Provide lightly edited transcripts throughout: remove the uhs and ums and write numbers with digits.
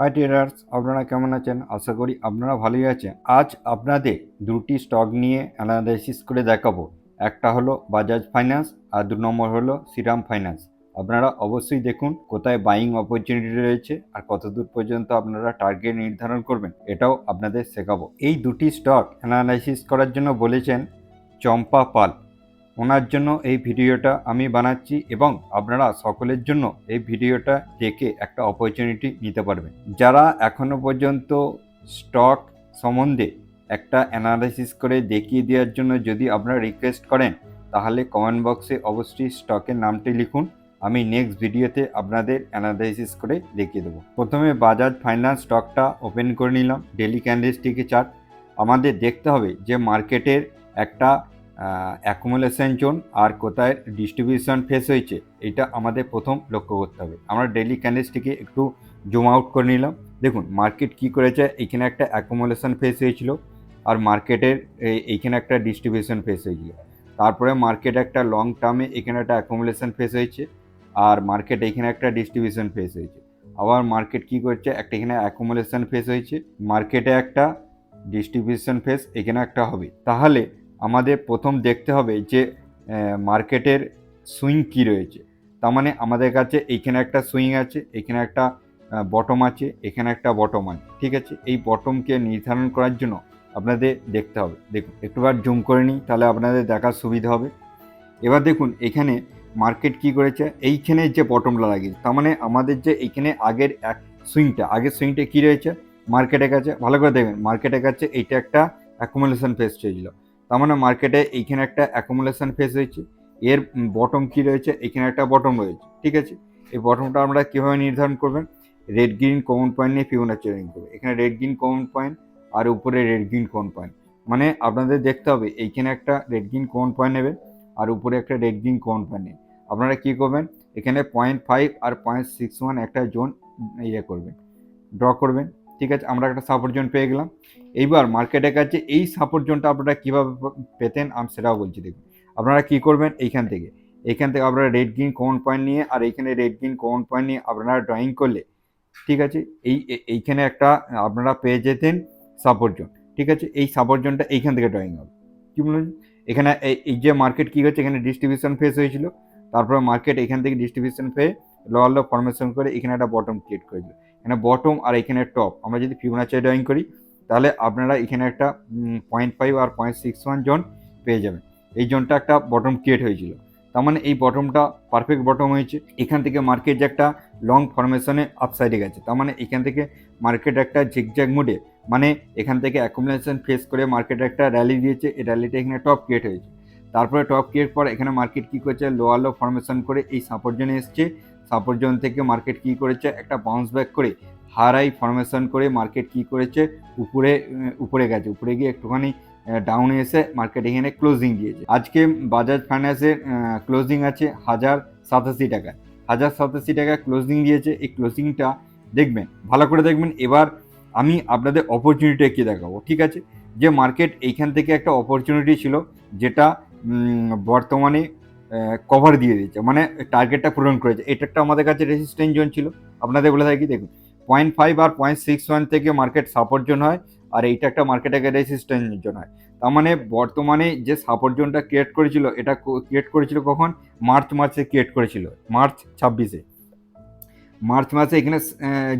High traders, আপনারা কেমন আছেন? আশা করি আপনারা ভালোই আছেন। আজ আপনাদের দুটি স্টক নিয়ে অ্যানালাইসিস করে দেখাবো। একটা হলো বাজাজ ফাইন্যান্স আর ২ নম্বর হলো শ্রীরাম ফাইন্যান্স। আপনারা অবশ্যই দেখুন কোথায় বাইং অপরচুনিটি রয়েছে আর কতদূর পর্যন্ত আপনারা টার্গেট নির্ধারণ করবেন, এটাও আপনাদের শেখাবো। এই দুটি স্টক অ্যানালাইসিস করার জন্য বলেছেন চম্পা পাল। ওনার জন্য এই ভিডিওটা আমি বানাচ্ছি এবং আপনারা সকলের জন্য এই ভিডিওটা দেখে একটা অপরচুনিটি নিতে পারবেন। যারা এখনো পর্যন্ত স্টক সম্বন্ধে একটা অ্যানালাইসিস করে দেখিয়ে দেওয়ার জন্য যদি আপনারা রিকোয়েস্ট করেন, তাহলে কমেন্ট বক্সে অবশ্যই স্টকের নামটি লিখুন। আমি নেক্সট ভিডিওতে আপনাদের অ্যানালাইসিস করে দেখিয়ে দেবো। প্রথমে বাজাজ ফাইন্যান্স স্টকটা ওপেন করে নিলাম। ডেলি ক্যান্ডেলস্টিকের চার্ট। আমাদের দেখতে হবে যে মার্কেটের একটা অ্যাকুমুলেশন জোন আর কোথায় ডিস্ট্রিবিউশন ফেস হয়েছে, এটা আমাদের প্রথম লক্ষ্য করতে হবে। আমরা ডেলি ক্যান্ডেলস্টিকে একটু জুম আউট করে নিলাম। দেখুন মার্কেট কি করেছে, এইখানে একটা অ্যাকুমুলেশন ফেস হয়েছিল আর মার্কেটের এইখানে একটা ডিস্ট্রিবিউশন ফেস হয়েছিল। তারপরে মার্কেট একটা লং টার্মে এখানে একটা অ্যাকুমুলেশন ফেস হয়েছে আর মার্কেট এখানে একটা ডিস্ট্রিবিউশন ফেস হয়েছে। আবার মার্কেট কি করছে, একটা এখানে অ্যাকুমুলেশন ফেস হয়েছে, মার্কেটে একটা ডিস্ট্রিবিউশন ফেস এখানে একটা হবে। তাহলে আমাদের প্রথম দেখতে হবে যে মার্কেটের সুইং কি রয়েছে। তার মানে আমাদের কাছে এইখানে একটা সুইং আছে, এখানে একটা বটম আছে, এখানে একটা বটম আছে, ঠিক আছে। এই বটমকে নির্ধারণ করার জন্য আপনাদের দেখতে হবে। দেখুন একটুবার জুম করে নিই, তাহলে আপনাদের দেখার সুবিধা হবে। এবার দেখুন এখানে মার্কেট কি করেছে, এইখানে যে বটমটা লাগিয়েছে, তার মানে আমাদের যে এইখানে আগের সুইংটা কি রয়েছে মার্কেটের কাছে, ভালো করে দেখবেন মার্কেটের কাছে এইটা একটা অ্যাকুমুলেশন ফেস হয়েছিল। তার মানে মার্কেটে এইখানে একটা অ্যাকুমুলেশন ফেস হয়েছে, এর বটম কি রয়েছে, এখানে একটা বটম রয়েছে, ঠিক আছে। এই বটমটা আমরা কীভাবে নির্ধারণ করবেন, রেড গ্রিন কমন পয়েন্ট নিয়ে ফিবোনাচি রেঞ্জ করবে। এখানে রেড গ্রিন কমন পয়েন্ট আর উপরে রেড গ্রিন কমন পয়েন্ট, মানে আপনাদের দেখতে হবে এইখানে একটা রেড গ্রিন কমন পয়েন্ট নেবেন আর উপরে একটা রেড গ্রিন কমন পয়েন্ট নেবেন। আপনারা কী করবেন, এখানে 0.5 আর 0.61 একটা জোন করবেন, ড্র করবেন, ঠিক আছে। আমরা একটা সাপোর্ট জোন পেয়ে গেলাম। এইবার মার্কেটের কাছে এই সাপোর্ট জোনটা আপনারা কীভাবে পেতেন আমি সেটাও বলছি। দেখুন আপনারা কী করবেন, এইখান থেকে আপনারা রেড গ্রিন কমন পয়েন্ট নিয়ে আর এইখানে রেড গ্রিন কমন পয়েন্ট নিয়ে আপনারা ড্রয়িং করলে, ঠিক আছে, এইখানে একটা আপনারা পেয়ে যেতেন সাপোর্ট জোন, ঠিক আছে। এই সাপোর্ট জোনটা এইখান থেকে ড্রয়িং হবে। কী বলুন, এখানে এই যে মার্কেট কী হচ্ছে, এখানে ডিস্ট্রিবিউশন ফেস হয়েছিল, তারপরে মার্কেট এখান থেকে ডিস্ট্রিবিউশন পেয়ে লোয়ার লো ফরমেশন করে এখানে একটা বটম ক্রিয়েট করেছিল। এখানে বটম আর এখানে টপ আমরা যদি ফিবোনাচি ড্রয়িং করি, তাহলে আপনারা এখানে একটা 0.5 আর 0.61 জোন পেয়ে যাবেন। এই জোনটা একটা বটম ক্রিয়েট হয়েছিল, তার মানে এই বটমটা পারফেক্ট বটম হয়েছে। এখান থেকে মার্কেট যে একটা লং ফরমেশনে আপসাইডে গেছে, তার মানে এখান থেকে মার্কেট একটা ঝিকঝ্যাক মুডে, মানে এখান থেকে অ্যাকুমুলেশন ফেস করে মার্কেট একটা র্যালি দিয়েছে, এই র্যালিটা এখানে টপ ক্রিয়েট হয়েছে। তারপরে টপ ক্রিয়েট পর এখানে মার্কেট কী করেছে, লোয়ার লো ফরমেশন করে এই সাপোর্ট জোনে এসছে। সাপোর্ট জোন থেকে মার্কেট কী করেছে, একটা বাউন্স ব্যাক করে হাই ফরমেশন করে মার্কেট কী করেছে, উপরে গেছে, উপরে গিয়ে একটুখানি ডাউনে এসে মার্কেট এখানে ক্লোজিং দিয়েছে। আজকে বাজাজ ফাইন্যান্সের ক্লোজিং আছে 1087 টাকায়, 1087 টাকায় ক্লোজিং দিয়েছে। এই ক্লোজিংটা দেখবেন, ভালো করে দেখবেন। এবার আমি আপনাদের অপরচুনিটি কি দেখাবো, ঠিক আছে। যে মার্কেট এইখান থেকে একটা অপরচুনিটি ছিল যেটা বর্তমানে কভার দিয়ে দিচ্ছে, মানে টার্গেটটা পূরণ করেছে। এটা একটা আমাদের কাছে রেজিস্ট্যান্স জোন ছিল, আপনাদের বলে থাকি। দেখুন 0.5 আর 0.61 থেকে মার্কেট সাপোর্ট জোন হয় আর এইটা একটা মার্কেটে রেজিস্ট্যান্স জোন হয়। তার মানে বর্তমানে যে সাপোর্ট জোনটা ক্রিয়েট করেছিল, এটা ক্রিয়েট করেছিল কখন, মার্চ মাসে ক্রিয়েট করেছিল, মার্চ 26-এ। মার্চ মাসে এখানে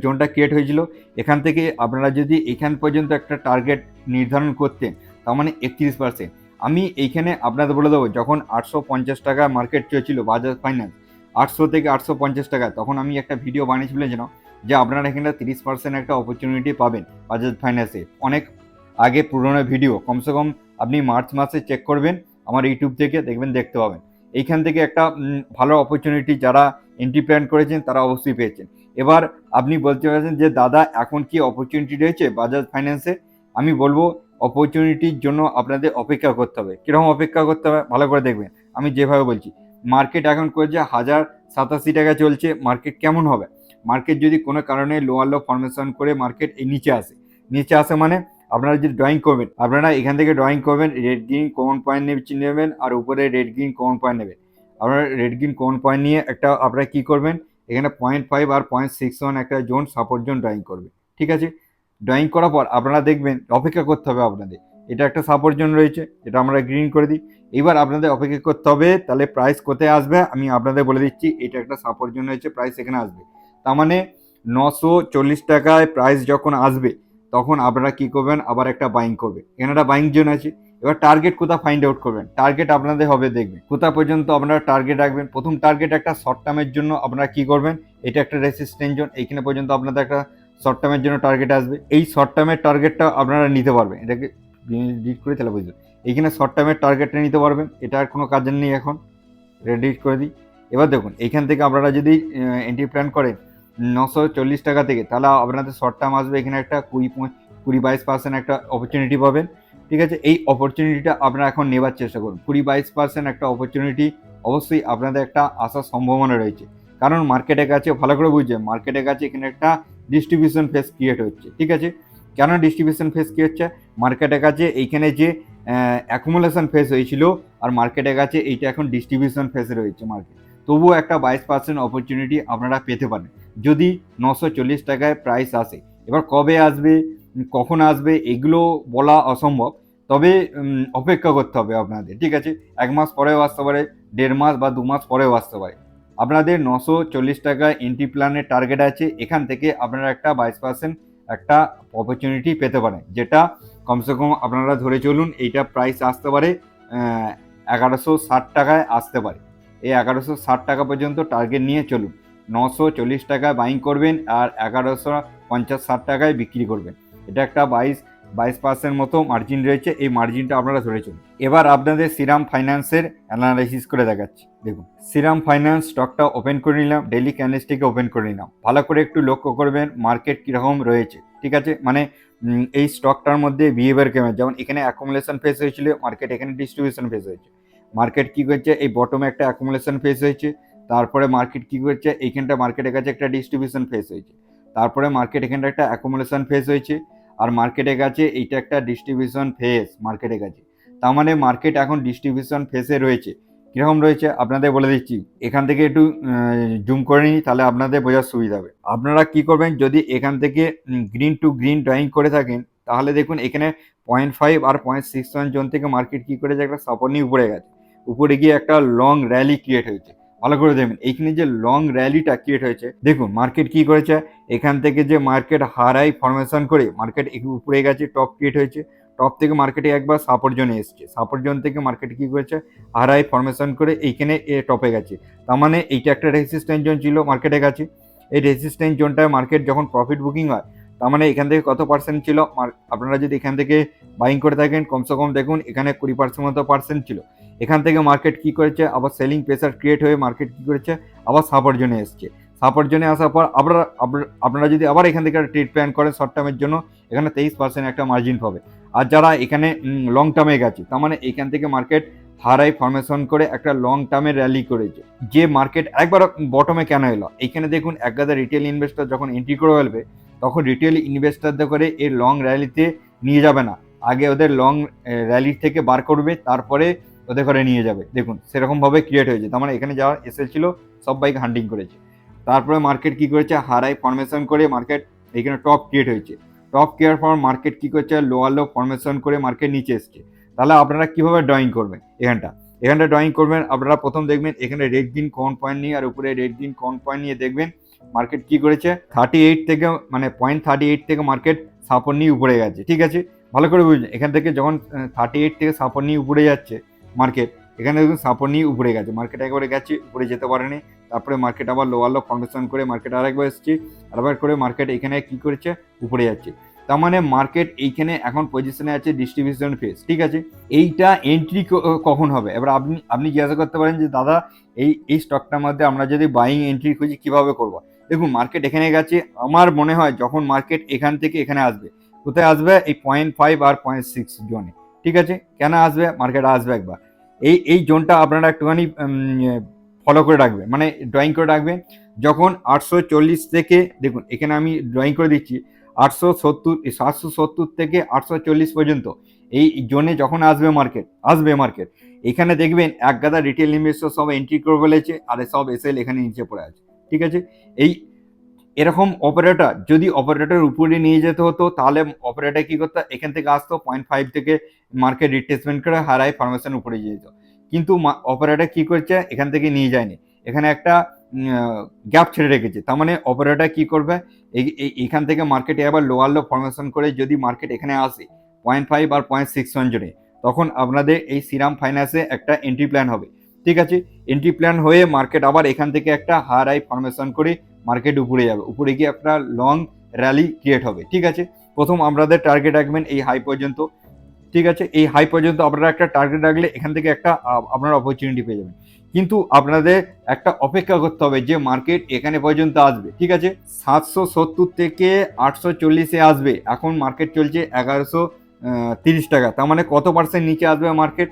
জোনটা ক্রিয়েট হয়েছিল। এখান থেকে আপনারা যদি এখান পর্যন্ত একটা টার্গেট নির্ধারণ করতেন, তার মানে 31%। আমি এইখানে আপনাদের বলে দেবো, যখন 850 টাকা মার্কেট চলছিল বাজাজ ফাইন্যান্স, 800 থেকে 850 টাকা, তখন আমি একটা ভিডিও বানিয়েছিলাম যেন যে আপনারা এখানে 30% একটা অপরচুনিটি পাবেন বাজাজ ফাইন্যান্সে। অনেক আগে পুরোনো ভিডিও, কমসে কম আপনি মার্চ মাসে চেক করবেন আমার ইউটিউব থেকে, দেখবেন, দেখতে পাবেন। এইখান থেকে একটা ভালো অপরচুনিটি যারা এন্ট্রি প্ল্যান করেছেন তারা অবশ্যই পেয়েছেন। এবার আপনি বলতে পারছেন যে দাদা এখন কি অপরচুনিটি রয়েছে বাজাজ ফাইন্যান্সে? আমি বলবো অপরচুনিটির জন্য আপনাদের অপেক্ষা করতে হবে। কীরকম অপেক্ষা করতে হবে ভালো করে দেখবেন। আমি যেভাবে বলছি, মার্কেট এখন করেছে 1087 টাকা চলছে। মার্কেট কেমন হবে, মার্কেট যদি কোনো কারণে লোয়ার লো ফরমেশন করে মার্কেট এই নিচে আসে মানে আপনারা যদি ড্রয়িং করবেন, আপনারা এখান থেকে ড্রয়িং করবেন, রেড গ্রিন কমন পয়েন্ট নেবেন আর উপরে রেড গ্রিন কমন পয়েন্ট নেবেন। আপনারা রেড গ্রিন কমন পয়েন্ট নিয়ে একটা আপনারা কী করবেন, এখানে 0.5 আর 0.61 একটা জোন সাপোর্ট জোন ড্রয়িং করবে। ঠিক আছে, ড্রয়িং করার পর আপনারা দেখবেন অপেক্ষা করতে হবে আপনাদের। এটা একটা সাপোর্ট জোন রয়েছে, এটা আমরা গ্রিন করে দিই। এবার আপনাদের অপেক্ষা করতে হবে তাহলে প্রাইস কোথায় আসবে আমি আপনাদের বলে দিচ্ছি। এটা একটা সাপোর্ট জোন রয়েছে, প্রাইস এখানে আসবে। তার মানে 940 টাকায় প্রাইস যখন আসবে তখন আপনারা কি করবেন, আবার একটা বাইং করবে। এখানে একটা বাইং জোন আছে। এবার টার্গেট কোথায় ফাইন্ড আউট করবেন, টার্গেট আপনাদের হবে দেখবেন কোথা পর্যন্ত আপনারা টার্গেট রাখবেন। প্রথম টার্গেট একটা শর্ট টার্মের জন্য আপনারা কি করবেন, এটা একটা রেসিস্ট্যান্স জোন, এইখানে পর্যন্ত আপনাদের একটা শর্ট টার্মের জন্য টার্গেট আসবে। এই শর্ট টার্মের টার্গেটটা আপনারা নিতে পারবেন, এটাকে ডিলিট করে তাহলে বুঝবেন। এইখানে শর্ট টার্মের টার্গেটটা নিতে পারবেন, এটা আর কোনো কাজের নেই এখন, ডিলিট করে দিই। এবার দেখুন এইখান থেকে আপনারা যদি এন্ট্রি প্ল্যান করেন 940 টাকা থেকে, তাহলে আপনাদের শর্ট টার্ম আসবে এখানে একটা 20-22% একটা অপরচুনিটি পাবেন। ঠিক আছে, এই অপরচুনিটিটা আপনারা এখন নেবার চেষ্টা করুন। 20-22% একটা অপরচুনিটি অবশ্যই আপনাদের একটা আসার সম্ভাবনা রয়েছে, কারণ মার্কেটের কাছে ভালো করে বুঝছে, মার্কেটের কাছে এখানে একটা ডিস্ট্রিবিউশন ফেস ক্রিয়েট হচ্ছে। ঠিক আছে, কেন ডিস্ট্রিবিউশন ফেস কি হচ্ছে, মার্কেটের কাছে এইখানে যে অ্যাকুমুলেশন ফেস হয়েছিল আর মার্কেটের কাছে এইটা এখন ডিস্ট্রিবিউশন ফেসে রয়েছে মার্কেট, তবুও একটা 22% অপরচুনিটি আপনারা পেতে পারেন যদি 940 টাকায় প্রাইস আসে। এবার কবে আসবে, কখন আসবে, এগুলো বলা অসম্ভব, তবে অপেক্ষা করতে হবে আপনাদের। ঠিক আছে, 1 মাস পরেও আসতে পারে, 1.5 মাস বা 2 মাস পরেও আসতে পারে। আপনাদের 940 টাকা এন্ট্রি প্ল্যানের টার্গেট আছে, এখান থেকে আপনারা একটা 22% একটা অপরচুনিটি পেতে পারেন, যেটা কমসে কম আপনারা ধরে চলুন এইটা প্রাইস আসতে পারে 1160 টাকায় আসতে পারে। এই 1160 টাকা পর্যন্ত টার্গেট নিয়ে চলুন। 940 টাকায় বাইং করবেন আর 1150-60 টাকায় বিক্রি করবেন। এটা একটা 22% মতো মার্জিন রয়েছে, এই মার্জিনটা আপনারা ধরে চলুন। এবার আপনাদের শ্রীরাম ফাইন্যান্সের অ্যানালাইসিস করে দেখাচ্ছি। দেখুন শ্রীরাম ফাইন্যান্স স্টকটা ওপেন করে নিলাম, ডেইলি ক্যান্ডেলস্টিকে ওপেন করে নিলাম। ভালো করে একটু লক্ষ্য করবেন মার্কেট কীরকম রয়েছে। ঠিক আছে, মানে এই স্টকটার মধ্যে বিহেভিয়ার কেমন, যেমন এখানে অ্যাকুমুলেশন ফেস হয়েছিল মার্কেট, এখানে ডিস্ট্রিবিউশন ফেস হয়েছে। মার্কেট কী করছে, এই বটমে একটা অ্যাকুমুলেশন ফেস হয়েছে, তারপরে মার্কেট কী করছে, এইখানটা মার্কেটের কাছে একটা ডিস্ট্রিবিউশন ফেস হয়েছে, তারপরে মার্কেট এখানটা একটা অ্যাকুমুলেশন ফেস হয়েছে, আর মার্কেটের কাছে এইটা একটা ডিস্ট্রিবিউশন ফেস মার্কেটের কাছে। তার মানে মার্কেট এখন ডিস্ট্রিবিউশন ফেসে রয়েছে। কীরকম রয়েছে আপনাদের বলে দিচ্ছি, এখান থেকে একটু জুম করে নিই তাহলে আপনাদের বোঝার সুবিধা হবে। আপনারা কি করবেন, যদি এখান থেকে গ্রিন টু গ্রিন ড্রয়িং করে থাকেন তাহলে দেখুন এখানে 0.5 আর 0.61 জোন থেকে মার্কেট কি করেছে, একটা সাপোর্ট নিয়ে উপরে গেছে, উপরে গিয়ে একটা লং র্যালি ক্রিয়েট হয়েছে। ভালো করে দেখবেন এইখানে যে লং র্যালিটা ক্রিয়েট হয়েছে, দেখুন মার্কেট কি করেছে, এখান থেকে যে মার্কেট হারাই ফরমেশন করে মার্কেট উপরে গেছে, টপ ক্রিয়েট হয়েছে, টপ থেকে মার্কেটে একবার সাপোর্ট জোনে এসছে, সাপোর্ট জোন থেকে মার্কেট কি করেছে, হারাই ফরমেশন করে এইখানে টপে গেছে। তার মানে এইটা একটা রেজিস্ট্যান্স জোন ছিল মার্কেটের কাছে। এই রেজিস্ট্যান্স জোনটায় মার্কেট যখন প্রফিট বুকিং হয়, তার মানে এখান থেকে কত পার্সেন্ট ছিল, আপনারা যদি এখান থেকে বাইং করে থাকেন কমসে কম দেখুন এখানে 20% মতো পার্সেন্ট ছিল। এখান থেকে মার্কেট কি করেছে, আবার সেলিং প্রেসার ক্রিয়েট হয়ে মার্কেট কি করেছে, আবার সাপোর্ট জোনে এসছে। সাপোর্ট জোনে আসার পর আপনারা যদি আবার এখান থেকে একটা ট্রেড প্ল্যান করেন শর্ট টার্মের জন্য, এখানে 23% একটা মার্জিন পাবে। আর যারা এখানে লং টার্মে গেছে, তার মানে এখান থেকে মার্কেট হারাই ফরমেশন করে একটা লং টার্মে র্যালি করেছে। যে মার্কেট একবার বটমে কেন এলো, এইখানে দেখুন একগাদা রিটেল ইনভেস্টর যখন এন্ট্রি করে ফেলবে, তখন রিটেল ইনভেস্টরদের করে এই লং র্যালিতে নিয়ে যাবে না, আগে ওদের লং র্যালি থেকে বার করবে, তারপরে ওদের করে নিয়ে যাবে। দেখুন সেরকমভাবে ক্রিয়েট হয়েছে, তার মানে এখানে যারা এসেছিল সব বাইক হান্টিং করেছে। তারপরে মার্কেট কি করেছে, হারাই ফরমেশন করে মার্কেট এখানে টপ ক্রিয়েট হয়েছে, টপ ক্রিয়েট পর মার্কেট কি করছে, লোয়ার লো ফরমেশন করে মার্কেট নিচে এসছে। তাহলে আপনারা কিভাবে ড্রয়িং করবেন, এখানটা ড্রয়িং করবেন। আপনারা প্রথম দেখবেন এখানে রেড গ্রিন কন পয়েন্ট নিয়ে, আর উপরে রেড গ্রিন কন পয়েন্ট নিয়ে দেখবেন মার্কেট কি করেছে, 38 থেকে মানে 0.38 থেকে মার্কেট সাপোর্ট নিয়ে উপরে গেছে। ঠিক আছে, ভালো করে বুঝলেন, এখান থেকে যখন 38 থেকে সাপোর্ট নিয়ে উপরে যাচ্ছে মার্কেট, এখানে দেখুন সাপোর্ট নিয়ে উপরে গেছে, মার্কেট একবারে গেছে উপরে যেতে পারেনি, তারপরে মার্কেট আবার লোয়ার লো ফরমেশন করে মার্কেট আরেকবার এসছে, আরেকবার করে মার্কেট এখানে কি করেছে, উপরে যাচ্ছে। তার মানে মার্কেট এইখানে এখন পজিশনে আছে ডিস্ট্রিবিউশন ফেজ। ঠিক আছে, এইটা এন্ট্রি কখন হবে, এবার আপনি জিজ্ঞাসা করতে পারেন যে দাদা এই স্টকটার মধ্যে আমরা যদি বাইং এন্ট্রি খুঁজি কিভাবে করবো। দেখুন মার্কেট এখানে গেছে, আমার মনে হয় যখন মার্কেট এখান থেকে এখানে আসবে, কোথায় আসবে, এই 0.5 আর 0.6 জোনে। ঠিক আছে, কেন আসবে, মার্কেট আসবে একবার এই জোনটা আপনারা একটুখানি ফলো করে রাখবেন, মানে ড্রয়িং করে রাখবেন। যখন 840 থেকে, দেখুন এখানে আমি ড্রয়িং করে দিচ্ছি, 770 থেকে 840 পর্যন্ত এই জোনে যখন আসবে মার্কেট এখানে দেখবেন এক গাদা রিটেল ইনভেস্টর সব এন্ট্রি করে ফেলেছে, আর সব এসএল এখানে নিচে পড়ে আছে। ঠিক আছে। এই এরকম অপারেটর যদি অপারেটর উপরে নিয়ে যেতে হতো, তাহলে অপারেটর কি করতো, এখান থেকে আসতো 0.5 থেকে মার্কেট রিট্রেসমেন্ট করে হারাই ফরমেশন উপরে যেত, কিন্তু অপারেটর কি করছে, এখান থেকে নিয়ে যায়নি, এখানে একটা গ্যাপ ছেড়ে রেখেছে। তার মানে অপারেটর কি করবে, এখান থেকে মার্কেটে আবার লোয়ার লো ফরমেশন করে যদি মার্কেট এখানে আসে 0.5 আর 0.61 জনে, তখন আপনাদের এই শ্রীরাম ফাইন্যান্সে একটা এন্ট্রি প্ল্যান হবে। ঠিক আছে, এন্ট্রি প্ল্যান হয়ে মার্কেট আবার এখান থেকে একটা হার হাই ফরমেশন করে মার্কেট উপরে যাবে, উপরে গিয়ে একটা লং র্যালি ক্রিয়েট হবে। ঠিক আছে, প্রথম আপনাদের টার্গেট রাখবেন এই হাই পর্যন্ত। ঠিক আছে, এই হাই পর্যন্ত আপনারা একটা টার্গেট রাখলে এখান থেকে একটা আপনারা অপরচুনিটি পেয়ে যাবেন, কিন্তু আপনাদের একটা অপেক্ষা করতে হবে যে মার্কেট এখানে পর্যন্ত আসবে। ঠিক আছে, 770 থেকে 840-এ আসবে, এখন মার্কেট চলছে 1130 টাকা, তার মানে কত পার্সেন্ট নিচে আসবে মার্কেট,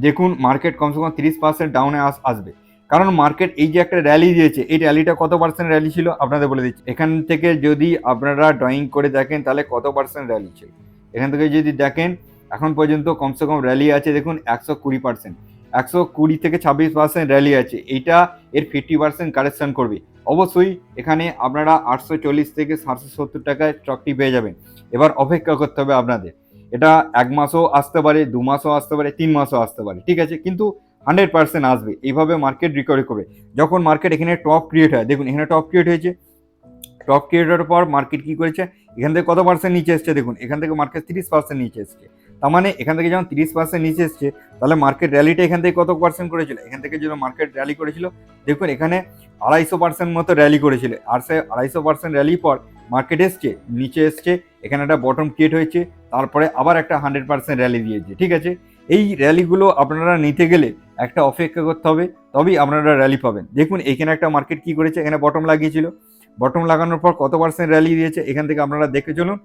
দেখুন মার্কেট কমসে কম 30% ডাউনে আসবে। কারণ মার্কেট এই যে একটা র্যালি দিয়েছে, এই র্যালিটা কত পার্সেন্ট র্যালি ছিল আপনাদের বলে দিচ্ছি। এখান থেকে যদি আপনারা ড্রয়িং করে দেখেন তাহলে কত পার্সেন্ট র্যালি ছিল, এখান থেকে যদি দেখেন এখন পর্যন্ত কমসে কম র্যালি আছে দেখুন 120%, 120 থেকে 26% র্যালি আছে, এইটা এর 50% কারেকশন করবে। অবশ্যই এখানে আপনারা 840 থেকে 770 টাকায় স্টকটি পেয়ে যাবেন। এবার অপেক্ষা করতে হবে আপনাদের, এটা 1 মাসও আসতে পারে, 2 মাসও আসতে পারে, 3 মাসও আসতে পারে। ঠিক আছে, কিন্তু 100% আসবে, এইভাবে মার্কেট রিকভারি করবে। যখন মার্কেট এখানে টপ ক্রিয়েট হয়, দেখুন এখানে টপ ক্রিয়েট হয়েছে, টপ ক্রিয়েটের পর মার্কেট কি করেছে, এখান থেকে কত পার্সেন্ট নিচে এসছে, দেখুন এখান থেকে মার্কেট 30% নিচে এসছে। তার মানে এখান থেকে যখন 30% নিচে এসছে, তাহলে মার্কেট র্যালিটা এখান থেকে কত পার্সেন্ট করেছিল, এখান থেকে যদি মার্কেট র্যালি করেছিল, দেখুন এখানে 250% মতো র্যালি করেছিল, আর সে 250% র্যালির পর মার্কেট এসছে নিচে এসছে, এখানে একটা বটম ক্রিয়েট হয়েছে, তারপরে আবার একটা 100% র্যালি দিয়েছে। ঠিক আছে, এই র্যালিগুলো আপনারা নিতে গেলে একটা অপেক্ষা করতে হবে, তবেই আপনারা র্যালি পাবেন। দেখুন এখানে একটা মার্কেট কি করেছে, এখানে বটম লাগিয়েছিল, বটম লাগানোর পর কত পার্সেন্ট র্যালি দিয়েছে, এখান থেকে আপনারা দেখে চলুন,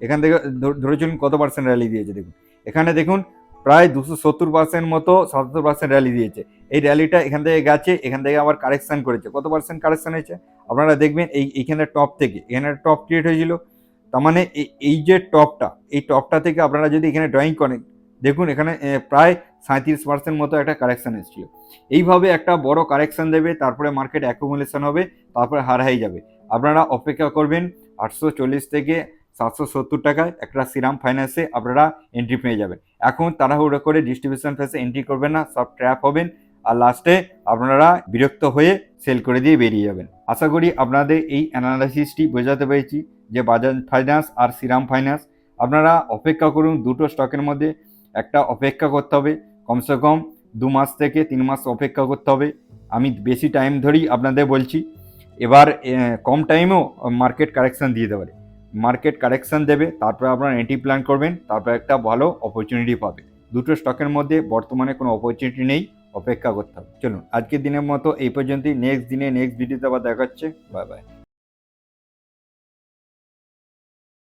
এখান থেকে ধরে চলুন কত পার্সেন্ট র্যালি দিয়েছে। দেখুন এখানে দেখুন প্রায় 270% মতো 77% র্যালি দিয়েছে। এই র্যালিটা এখান থেকে গেছে, এখান থেকে আবার কারেকশন করেছে, কত পার্সেন্ট কারেকশন হয়েছে আপনারা দেখবেন, এইখানে টপ থেকে এখানে টপ ক্রিয়েট হয়েছিল, তার মানে এই যে টপটা, এই টপটা থেকে আপনারা যদি এখানে ড্রয়িং করেন, দেখুন এখানে প্রায় 37% মতো একটা কারেকশন এসেছিল। এইভাবে একটা বড় কারেকশন দেবে, তারপরে মার্কেট অ্যাকুমুলেশন হবে, তারপরে হাই যাবে। আপনারা অপেক্ষা করবেন 840 থেকে 770 টাকায় একটা শ্রীরাম ফাইন্যান্সে আপনারা এন্ট্রি পেয়ে যাবেন। এখন তাড়াহুড়ো করে ডিস্ট্রিবিউশন ফেসে এন্ট্রি করবেন না, সব ট্র্যাপ হবেন, আর লাস্টে আপনারা বিরক্ত হয়ে সেল করে দিয়ে বেরিয়ে যাবেন। আশা করি আপনাদের এই অ্যানালাইসিসটি বোঝাতে পেরেছি যে বাজাজ ফাইন্যান্স আর শ্রীরাম ফাইন্যান্স, আপনারা অপেক্ষা করুন, দুটো স্টকের মধ্যে একটা অপেক্ষা করতে হবে, কমসে কম 2 মাস থেকে 3 মাস অপেক্ষা করতে হবে। আমি বেশি টাইম ধরেই আপনাদের বলছি। এবার কম টাইমেও মার্কেট কারেকশন দিয়ে দিতে পারে, মার্কেট কারেকশন দেবে, তারপরে আপনারা এন্ট্রি প্ল্যান করবেন, তারপরে একটা ভালো অপরচুনিটি পাবে। দুটো স্টকের মধ্যে বর্তমানে কোনো অপরচুনিটি নেই, অপেক্ষা করতে হবে। চলুন আজকের দিনের মতো এই পর্যন্তই, নেক্সট দিনে নেক্সট ভিডিওতে আবার দেখা হচ্ছে, বাই বাই।